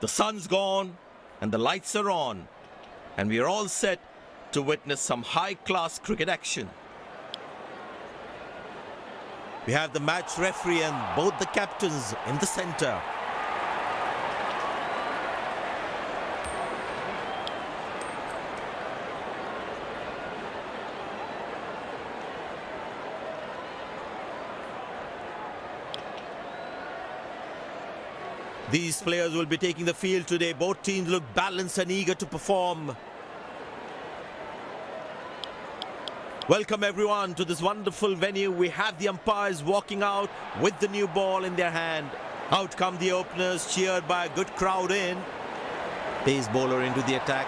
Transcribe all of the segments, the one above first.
The sun's gone and the lights are on, and we are all set to witness some high-class cricket action. We have the match referee and both the captains in the centre. These players will be taking the field today. Both teams look balanced and eager to perform. Welcome everyone to this wonderful venue. We have the umpires walking out with the new ball in their hand. Out come the openers, cheered by a good crowd in. Pace bowler into the attack.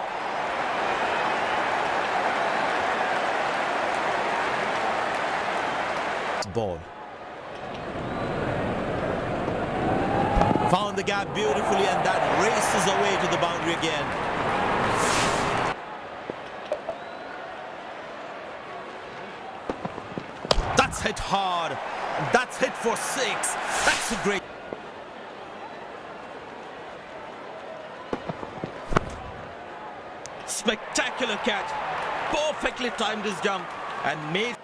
Ball. Found the gap beautifully, and that races away to the boundary again. That's hit hard. That's hit for 6. That's a great. Spectacular catch. Perfectly timed his jump and made.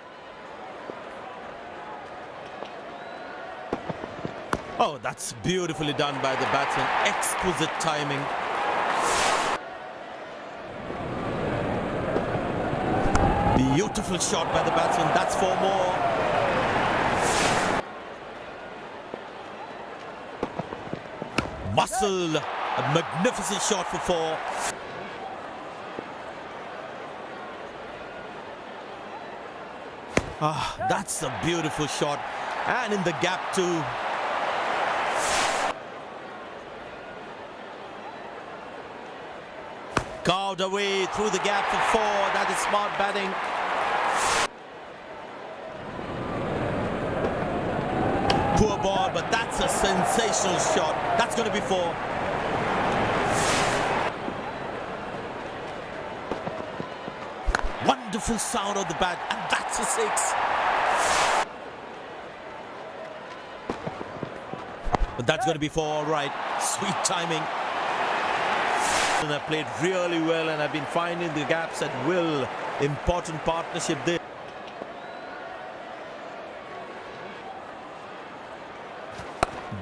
Oh, that's beautifully done by the batsman. Exquisite timing. Beautiful shot by the batsman. That's 4 more. Muscle. A magnificent shot for 4. That's a beautiful shot. And in the gap too. Carved away through the gap for 4. That is smart batting. Poor ball, but that's a sensational shot. That's going to be 4. Wonderful sound of the bat, and that's a 6. But that's going to be 4, all right. Sweet timing. And I played really well, and I've been finding the gaps at will. Important partnership there.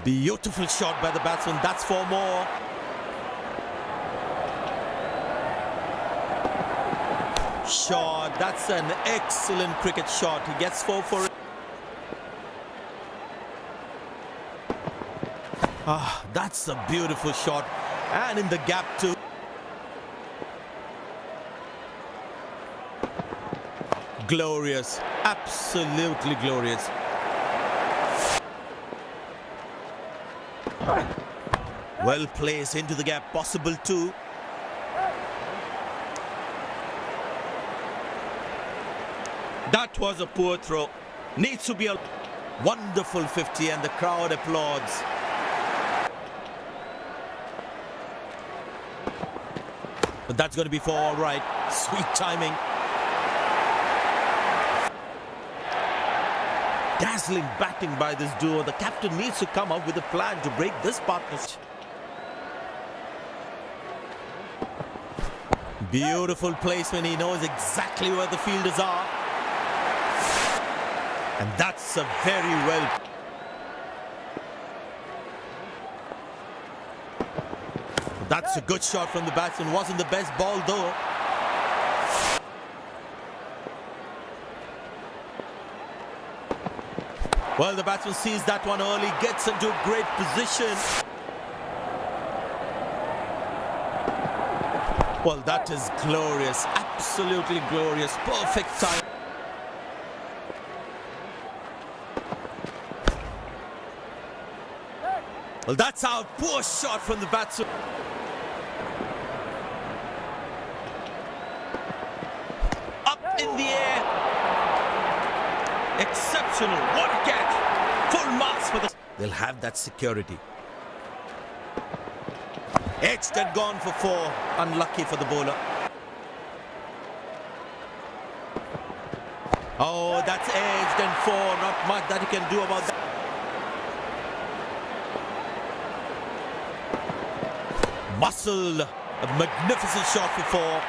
Beautiful shot by the batsman. That's 4 more. Shot. That's an excellent cricket shot. He gets 4 for it. That's a beautiful shot. And in the gap too. Glorious, absolutely glorious. Well placed into the gap, possible too. That was a poor throw. Needs to be a wonderful 50, and the crowd applauds. But that's going to be 4, all right. Sweet timing. Dazzling batting by this duo. The captain needs to come up with a plan to break this partnership. Beautiful placement. He knows exactly where the fielders are. And that's a very well. That's a good shot from the batsman. Wasn't the best ball though. Well, the batsman sees that one early, gets into a great position. Well, that is glorious, absolutely glorious, perfect time. Well, that's out, poor shot from the batsman. Up in the air. Exceptional, what a catch. Full marks for the... They'll have that security. Edged and gone for 4. Unlucky for the bowler. Oh, that's edged and 4. Not much that he can do about that. Muscle, a magnificent shot for four.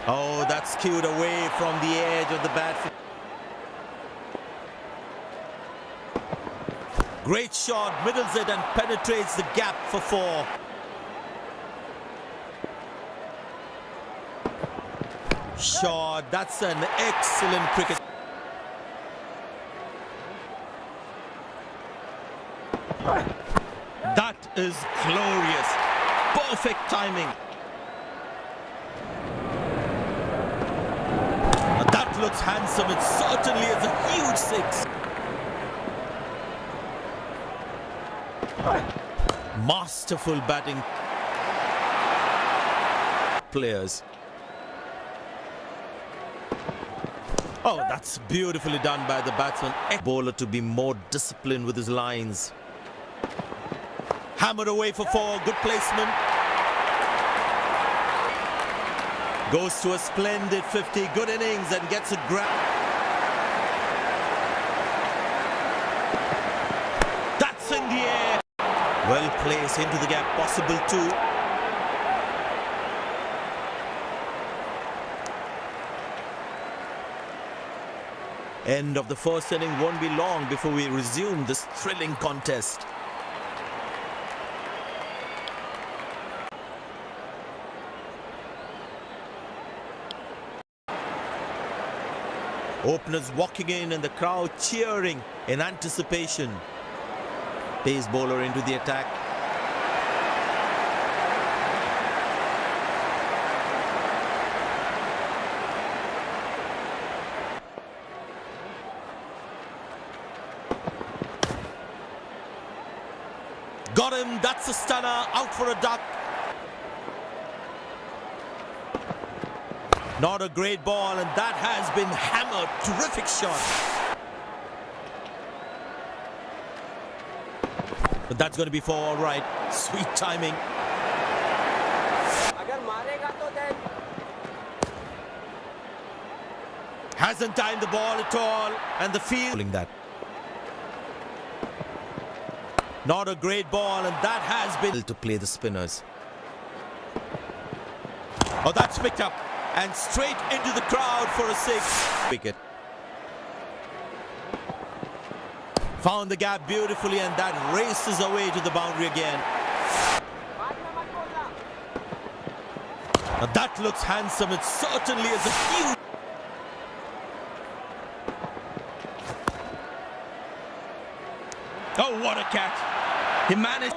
Oh, that's skewed away from the edge of the bat. Great shot, middles it and penetrates the gap for four. Shot, that's an excellent cricket. That is glorious. Perfect timing. That looks handsome. It certainly is a huge six. Masterful batting. Players. Oh, that's beautifully done by the batsman. Bowler to be more disciplined with his lines. Hammered away for four. Good placement. Goes to a splendid 50. Good innings and gets a grab. That's in the air. Well placed into the gap. Possible two. End of the first inning won't be long before we resume this thrilling contest. Openers walking in and the crowd cheering in anticipation. Pace bowler into the attack. Got him, that's a stunner, out for a duck. Not a great ball and that has been hammered. Terrific shot. But that's going to be for all right. Sweet timing. Hasn't timed the ball at all and the field. That. Not a great ball and that has been to play the spinners. Oh, that's picked up and straight into the crowd for a six. Wicket. Found the gap beautifully and that races away to the boundary again. Now that looks handsome. It certainly is a huge. Oh, what a catch. He managed.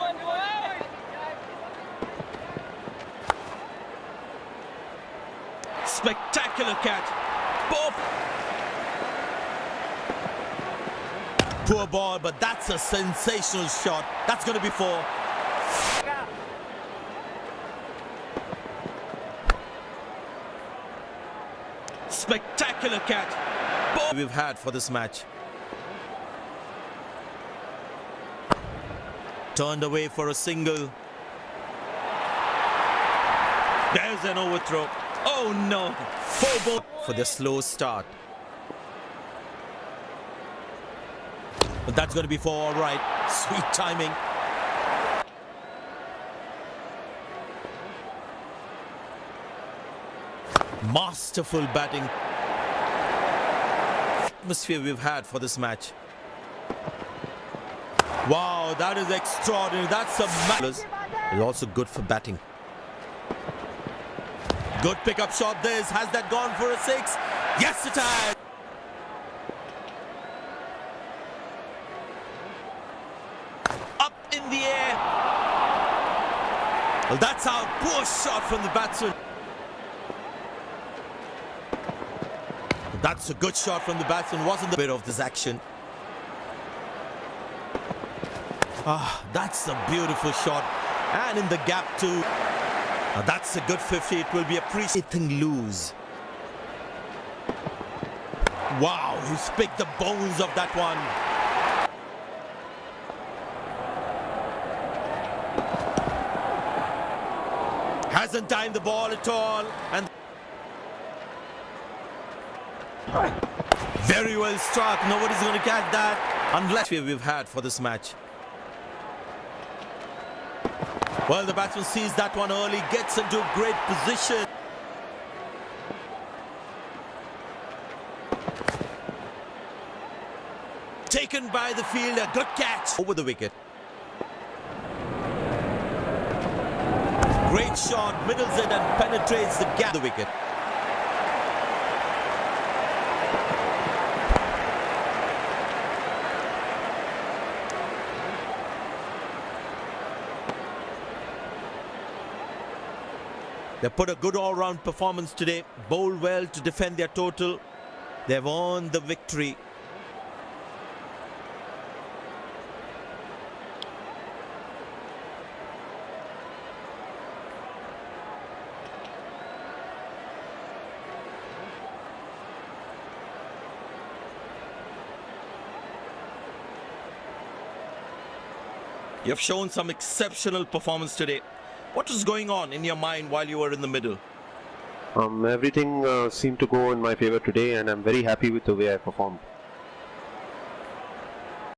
Spectacular catch. Poor ball, but that's a sensational shot. That's going to be four. Spectacular catch. We've had for this match. Turned away for a single. There's an overthrow. Oh no! For the slow start. But that's going to be for all right. Sweet timing. Masterful batting. Atmosphere we've had for this match. Wow, that is extraordinary. That's a match. It's also good for batting. Good pickup shot this. Has that gone for a six? Yes, it has. Up in the air. Well, that's out. Poor shot from the batsman. That's a good shot from the batsman. Wasn't the bit of this action. Ah, that's a beautiful shot. And in the gap too. Now that's a good 50. It will be appreciated. Loose. Wow, he's picked the bones of that one. Hasn't timed the ball at all. And very well struck. Nobody's going to catch that. unless we've had for this match. Well, the batsman sees that one early, gets into a great position. Taken by the fielder, good catch over the wicket. Great shot, middles it and penetrates the gap of the wicket. They put a good all-round performance today, bowled well to defend their total. They've earned the victory. You've shown some exceptional performance today. What was going on in your mind while you were in the middle? Everything seemed to go in my favor today, and I'm very happy with the way I performed.